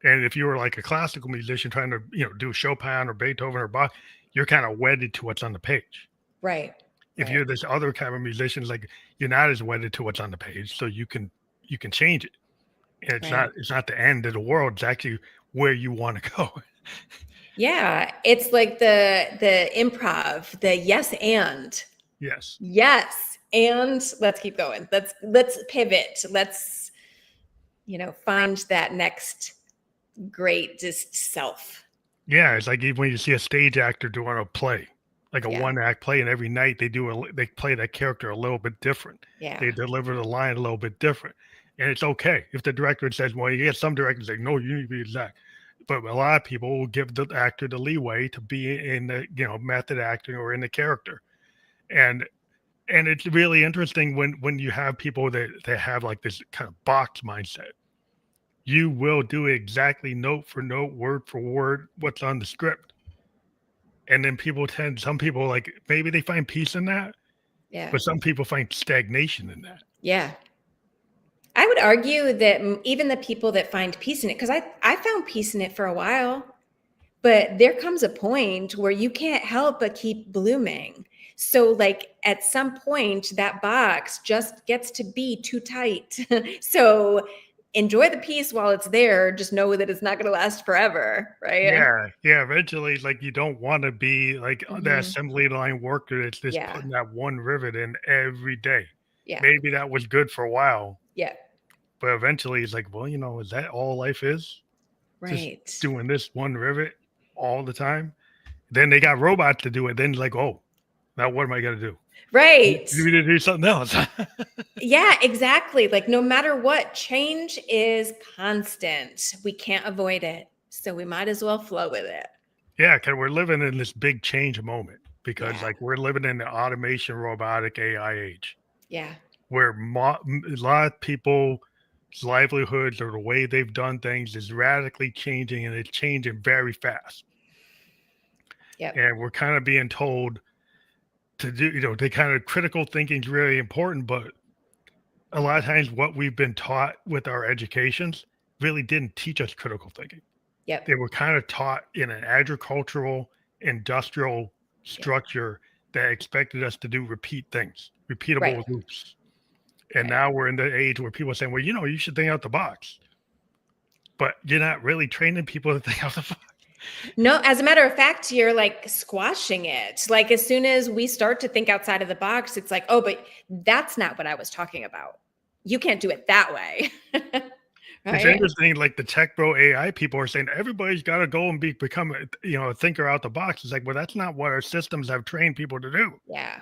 And if you were like a classical musician trying to, do Chopin or Beethoven or Bach, you're kind of wedded to what's on the page. Right. If Right. you're this other kind of musician, like you're not as wedded to what's on the page, so you can change it. And Right. it's not the end of the world. It's actually where you want to go. Yeah. It's like the improv, the yes and. Yes. Yes. And let's keep going. Let's pivot. Let's, find that next great just self. Yeah. It's like when you see a stage actor doing a play, like a Yeah. one act play, and every night they play that character a little bit different. They Yeah. deliver the line a little bit different, and it's okay if the director says, "Well, you get some directors like, no, you need to be exact," but a lot of people will give the actor the leeway to be in the method acting or in the character, and it's really interesting when you have people that have like this kind of box mindset. You will do exactly note for note, word for word what's on the script. And then some people like maybe they find peace in that, Yeah. but some people find stagnation in that. Yeah. I would argue that even the people that find peace in it, because I found peace in it for a while, but there comes a point where you can't help but keep blooming. So, like, at some point, that box just gets to be too tight. So, enjoy the peace while it's there. Just know that it's not going to last forever, right? Yeah, yeah. Eventually, like you don't want to be like the Hmm. assembly line worker that's just Yeah. putting that one rivet in every day. Yeah. Maybe that was good for a while, Yeah. but eventually it's like, well, is that all life is? Just Right. doing this one rivet all the time. Then they got robots to do it. Then like, oh, now what am I gonna do? You Right. need to do something else. Yeah, exactly. Like, no matter what, change is constant. We can't avoid it. So, we might as well flow with it. Yeah, because we're living in this big change moment because Yeah. like we're living in the automation, robotic AI age Yeah. where a lot of people's livelihoods or the way they've done things is radically changing and it's changing very fast. Yep. And we're kind of being told to do, they kind of critical thinking is really important, but a lot of times what we've been taught with our educations really didn't teach us critical thinking. Yep. They were kind of taught in an agricultural, industrial Yep. structure that expected us to do repeat things, repeatable Right. loops. And Right. now we're in the age where people are saying, well, you should think out the box, but you're not really training people to think out the box. No, as a matter of fact, you're like squashing it. Like, as soon as we start to think outside of the box, it's like, oh, but that's not what I was talking about. You can't do it that way. It's Right? interesting, like the tech bro AI people are saying everybody's got to go and become a thinker out the box. It's like, well, that's not what our systems have trained people to do. Yeah.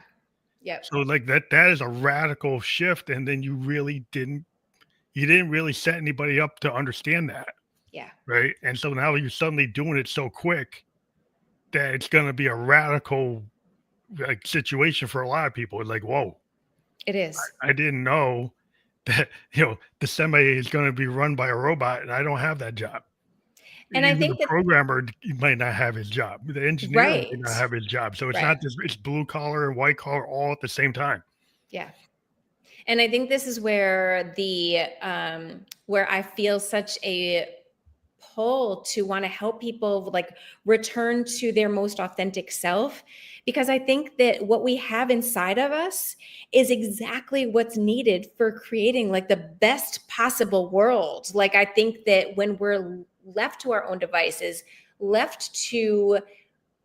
Yep. So like that is a radical shift, and then you didn't really set anybody up to understand that, Yeah. right? And so now you're suddenly doing it so quick that it's going to be a radical like situation for a lot of people. It's like, whoa, It is. I didn't know that the semi is going to be run by a robot, and I don't have that job. And I Even the think that, programmer might not have his job. The engineer might right. not have his job. So it's Right. not just it's blue collar and white collar all at the same time. Yeah. And I think this is where where I feel such a pull to want to help people like return to their most authentic self, because I think that what we have inside of us is exactly what's needed for creating like the best possible world. Like, I think that when we're left to our own devices, left to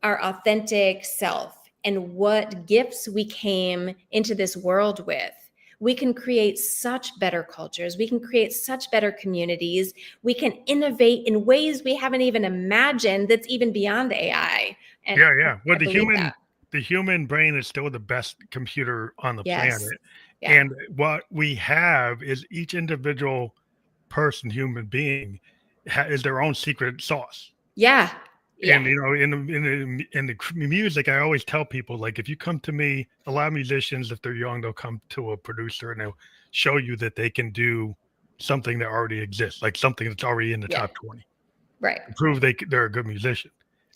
our authentic self and what gifts we came into this world with, we can create such better cultures. We can create such better communities. We can innovate in ways we haven't even imagined, that's even beyond AI. And Yeah, yeah. Well, I believe that. the human brain is still the best computer on the Yes. planet. Yeah. And what we have is each individual person, human being, is their own secret sauce. Yeah. And Yeah. in the music, I always tell people like if you come to me, a lot of musicians, if they're young, they'll come to a producer and they'll show you that they can do something that already exists, like something that's already in the Yeah. top 20, Right. to prove they're a good musician.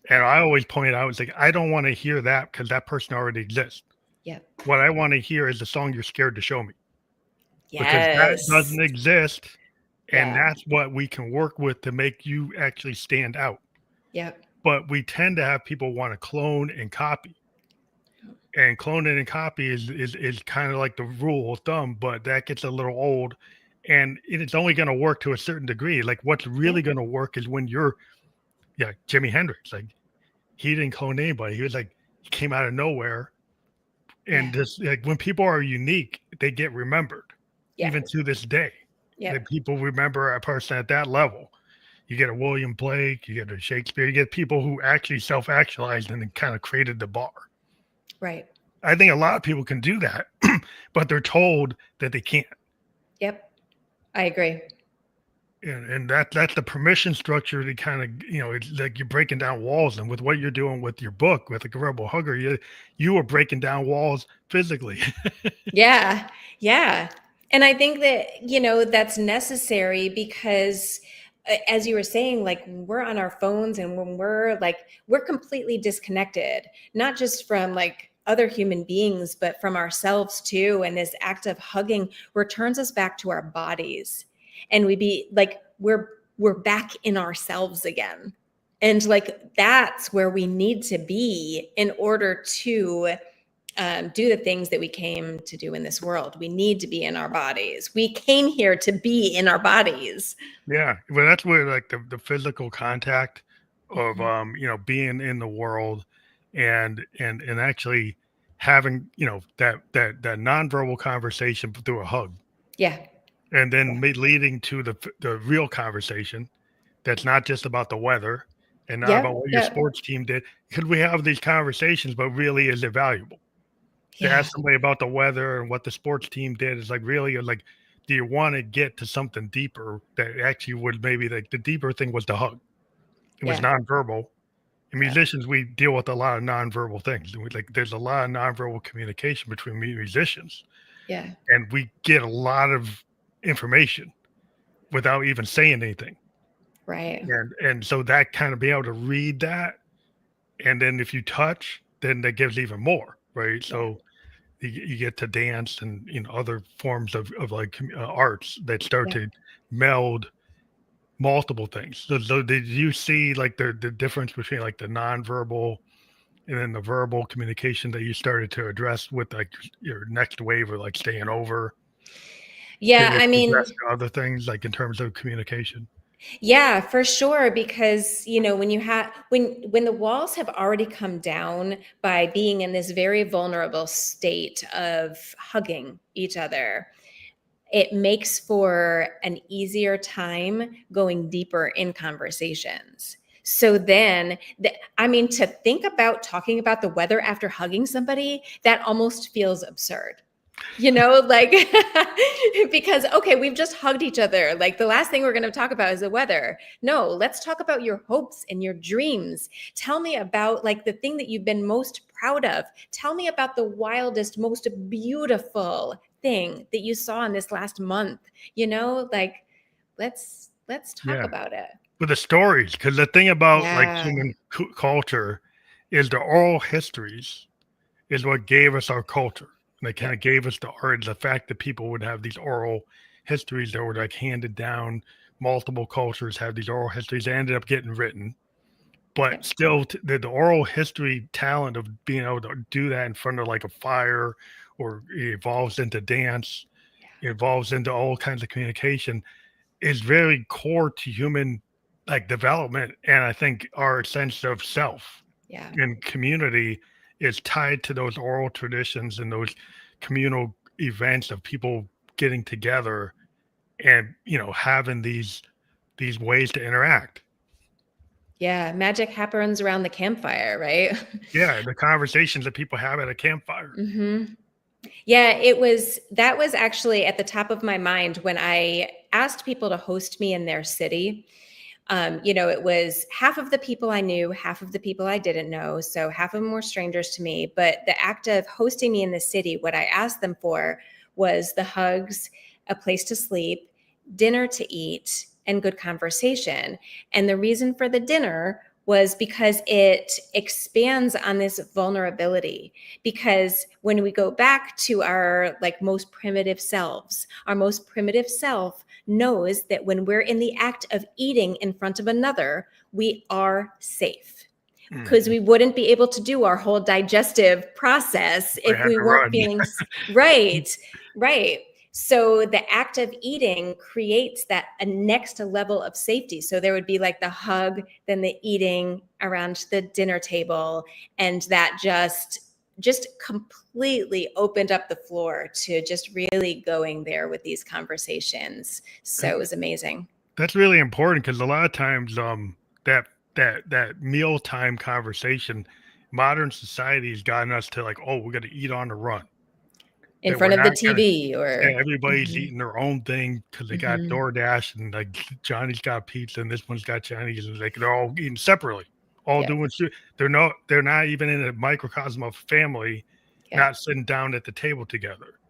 And I always point out, it's like I don't want to hear that because that person already exists. Yeah. What I want to hear is the song you're scared to show me because that Yes. doesn't exist, and Yeah. that's what we can work with to make you actually stand out. Yeah. But we tend to have people want to clone and copy. And cloning and copy is kind of like the rule of thumb, but that gets a little old, and it's only going to work to a certain degree. Like what's Yeah. really going to work is when you're, yeah, Jimi Hendrix. Like he didn't clone anybody. He was like he came out of nowhere, Yeah. and this like when people are unique, they get remembered, Yeah. even to this day. That Yep. people remember a person at that level. You get a William Blake, you get a Shakespeare, you get people who actually self-actualized and then kind of created the bar. Right. I think a lot of people can do that, but they're told that they can't. Yep. I agree. And that's the permission structure to kind of, it's like you're breaking down walls. And with what you're doing with your book, with the Rebel Hugger, you are breaking down walls physically. Yeah. Yeah. And I think that, that's necessary because as you were saying, like we're on our phones and when we're completely disconnected, not just from like other human beings, but from ourselves too. And this act of hugging returns us back to our bodies. And we be like, we're back in ourselves again. And like that's where we need to be in order to do the things that we came to do in this world. We need to be in our bodies. We came here to be in our bodies. Yeah, well, that's where like the physical contact of Mhm. being in the world, and actually having that nonverbal conversation through a hug, Yeah. and Yeah. then leading to the real conversation that's not just about the weather and not about Yep. what your Yep. sports team did. Could we have these conversations, but really, is it valuable to Yeah. ask somebody about the weather and what the sports team did? Is like really like, do you want to get to something deeper that actually would maybe like the deeper thing was the hug? It was Yeah. nonverbal. And Yeah. musicians, we deal with a lot of nonverbal things. Like there's a lot of nonverbal communication between musicians, Yeah. and we get a lot of information without even saying anything. Right. And so that kind of being able to read that, and then if you touch, then that gives even more, right? Yeah. So you get to dance and other forms of like arts that start Yeah. to meld multiple things. So did you see like the difference between like the nonverbal and then the verbal communication that you started to address with like your next wave of like staying over? Did Yeah. it I address mean, other things like in terms of communication? yeah, for sure. Because, when you have, when the walls have already come down by being in this very vulnerable state of hugging each other, it makes for an easier time going deeper in conversations. So then, I mean, to think about talking about the weather after hugging somebody, that almost feels absurd. Like, because, okay, we've just hugged each other. Like, the last thing we're going to talk about is the weather. No, let's talk about your hopes and your dreams. Tell me about, like, the thing that you've been most proud of. Tell me about the wildest, most beautiful thing that you saw in this last month. Like, let's talk Yeah, about it. with the stories, because the thing about like Yeah. human culture is the oral histories is what gave us our culture. And they kind Yep. of gave us the art, the fact that people would have these oral histories that were like handed down. Multiple cultures have these oral histories. They ended up getting written, but Yep. still, the oral history talent of being able to do that in front of like a fire, or it evolves into dance, it evolves into all kinds of communication, is very core to human like development. And I think our sense of self Yeah. and community is tied to those oral traditions and those communal events of people getting together and having these ways to interact. Yeah. Magic happens around the campfire, right? Yeah, the conversations that people have at a campfire. hmm Yeah, that was actually at the top of my mind when I asked people to host me in their city. It was half of the people I knew, half of the people I didn't know. So half of them were strangers to me. But the act of hosting me in the city, what I asked them for was the hugs, a place to sleep, dinner to eat, and good conversation. And the reason for the dinner was because it expands on this vulnerability. Because when we go back to our like most primitive selves, our most primitive self knows that when we're in the act of eating in front of another, we are safe, because Mhm. we wouldn't be able to do our whole digestive process I if had we to weren't run. feeling right. Right. So the act of eating creates that a next level of safety. So there would be like the hug, then the eating around the dinner table, and that just completely opened up the floor to just really going there with these conversations. So it And was amazing. that's really important because a lot of times that mealtime conversation modern society has gotten us to like, oh, we're going to eat on the run. In That we're front of the not going to, TV or everybody's mhm, eating their own thing because they got mhm. DoorDash and like Johnny's got pizza and this one's got Chinese and like they're all eating separately, all Yep, doing shit. They're not even in a microcosm of family, yep, not sitting down at the table together,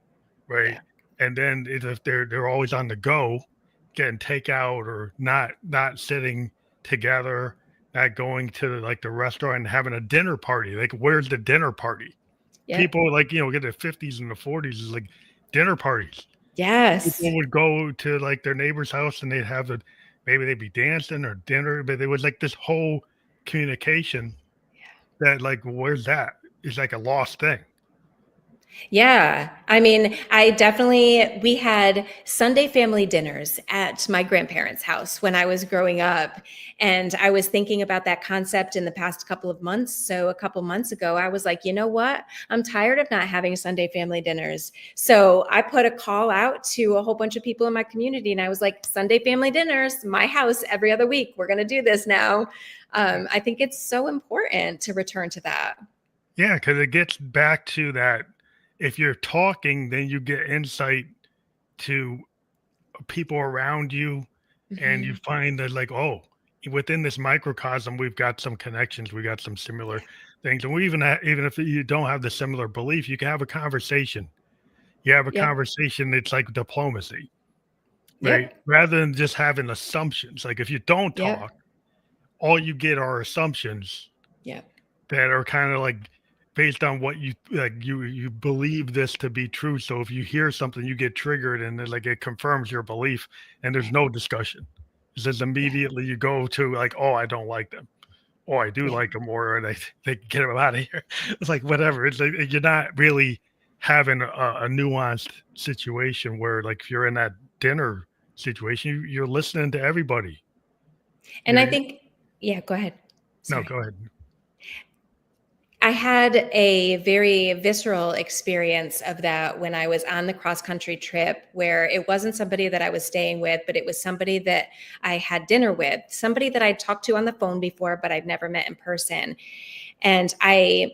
right? yeah, And then if they're always on the go, getting takeout or not sitting together, not going to like the restaurant and having a dinner party. Like, where's the dinner party? yep. People like get the 50s and the 40s is like dinner parties. Yes. People would go to like their neighbor's house and they'd have maybe they'd be dancing or dinner, but there was like this whole communication that like where's that? It's like a lost thing. Yeah. I mean, we had Sunday family dinners at my grandparents' house when I was growing up. And I was thinking about that concept in the past couple of months. So a couple months ago, I was like, you know what? I'm tired of not having Sunday family dinners. So I put a call out to a whole bunch of people in my community. And I was like, Sunday family dinners, my house every other week. We're going to do this now. I think it's so important to return to that. Yeah, because it gets back to that. If you're talking, then you get insight to people around you, and you Mhm. find that like, oh, within this microcosm, we've got some connections, we got some similar things, and we even if you don't have the similar belief, you can have a conversation. You have a Yep. conversation. It's like diplomacy, right? Yep. Rather than just having assumptions. Like if you don't Yep. talk, all you get are assumptions Yep. that are kind of like based on what you like you believe this to be true. So if you hear something, you get triggered and like it confirms your belief and there's Right. no discussion. It's just Yeah. immediately you go to like, oh, I don't like them. Oh, I do Yeah. like them, or they get them out of here. It's like whatever. It's like you're not really having a nuanced situation where like if you're in that dinner situation, you're listening to everybody. And I You're think, yeah, go ahead. no, Sorry. go ahead. I had a very visceral experience of that when I was on the cross country trip, where it wasn't somebody that I was staying with, but it was somebody that I had dinner with, somebody that I'd talked to on the phone before, but I'd never met in person. And I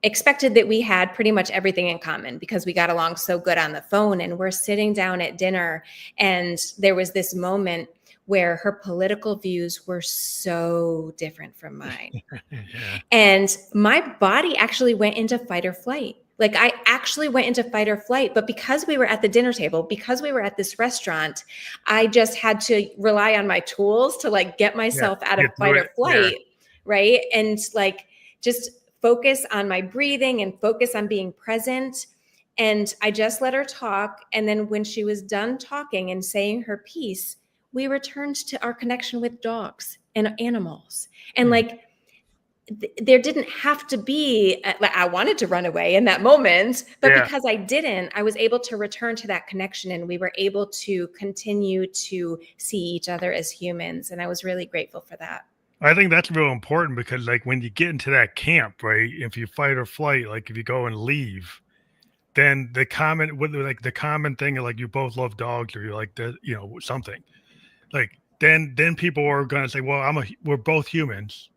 expected that we had pretty much everything in common because we got along so good on the phone. And we're sitting down at dinner, and there was this moment where her political views were so different from mine. Yeah, And my body actually went into fight or flight. Like I actually went into fight or flight, but because we were at the dinner table, because we were at this restaurant, I just had to rely on my tools to like get yeah, myself out of get fight through or it. Yeah, flight, right? And like just focus on my breathing and focus on being present. And I just let her talk. And then when she was done talking and saying her piece, we returned to our connection with dogs and animals. And yeah, like there didn't have to be like I wanted to run away in that moment, but yeah. because I didn't, I was able to return to that connection and we were able to continue to see each other as humans, and I was really grateful for that. I think that's real important because, like, when you get into that camp, right? If you fight or flight, like if you go and leave, then the common thing, like you both love dogs or you like the, something like, then people are gonna say, well, we're both humans.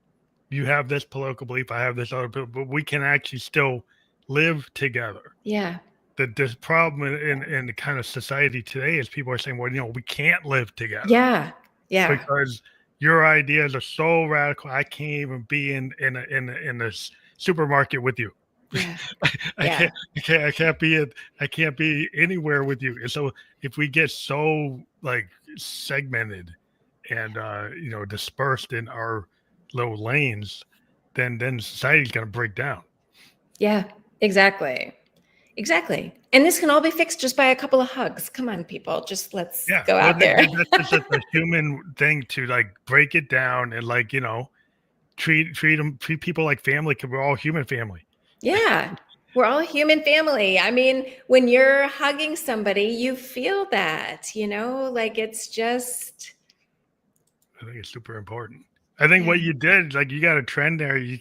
You have this political belief, I have this other, but we can actually still live together. Yeah. The problem in the kind of society today is people are saying, well, we can't live together Yeah. Yeah. because your ideas are so radical. I can't even be in this supermarket with you. Yeah. I Yeah. can't, I can't be anywhere with you. And so if we get so like segmented and dispersed in our little lanes, then society's gonna break down. Yeah. Exactly. Exactly. And this can all be fixed just by a couple of hugs. Come on, people. Just let's Yeah, go well, out there. that's just a human thing to like break it down and like treat people like family because we're all human family. Yeah. We're all human family. I mean, when you're hugging somebody, you feel that, like it's just, I think it's super important. I think yeah. what you did, like you got a trend there. You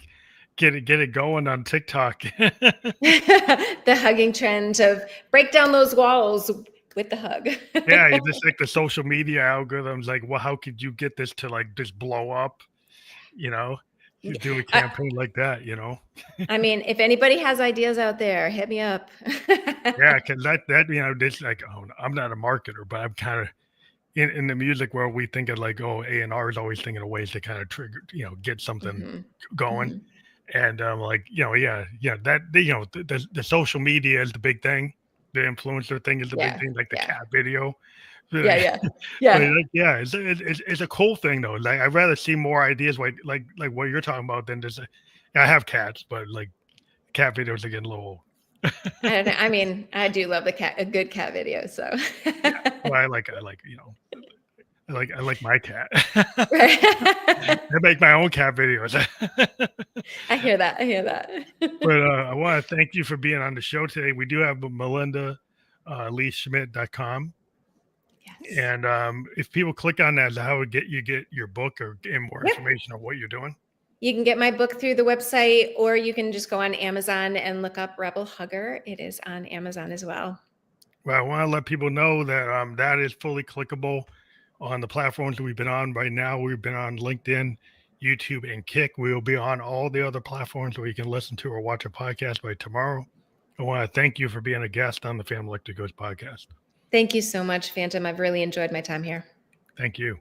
get it going on TikTok. The hugging trend of break down those walls with the hug. Yeah, you just like the social media algorithms. Like, well, how could you get this to like just blow up? You know, just do a I, campaign like that, you know? I mean, if anybody has ideas out there, hit me up. Yeah, because that you know, this like, oh, I'm not a marketer, but I'm kind of in the music world. We think of like, oh, A&R is always thinking of ways to kind of trigger, you know, get something Hmm. going. Hmm. And like, you know, yeah, that you know, the social media is the big thing. The influencer thing is the big Yeah, thing, like the yeah, cat video. yeah, But yeah, yeah. like, yeah, it's a cool thing though. Like I'd rather see more ideas like what you're talking about than just. I have cats, but like cat videos are getting a little. And I mean, I do love a good cat video. So, Yeah, well, I like you know I like my cat. right. I make my own cat videos. I hear that. I hear that. But I want to thank you for being on the show today. We do have Melinda leeschmidt.com. Yes. And if people click on that, how would get your book or get more Yep. information on what you're doing? You can get my book through the website, or you can just go on Amazon and look up Rebel Hugger. It is on Amazon as well. Well, I want to let people know that that is fully clickable on the platforms that we've been on right now. We've been on LinkedIn, YouTube, and Kick. We will be on all the other platforms where you can listen to or watch a podcast by tomorrow. I want to thank you for being a guest on the Family Electric Ghost podcast. Thank you so much, Phantom. I've really enjoyed my time here. Thank you.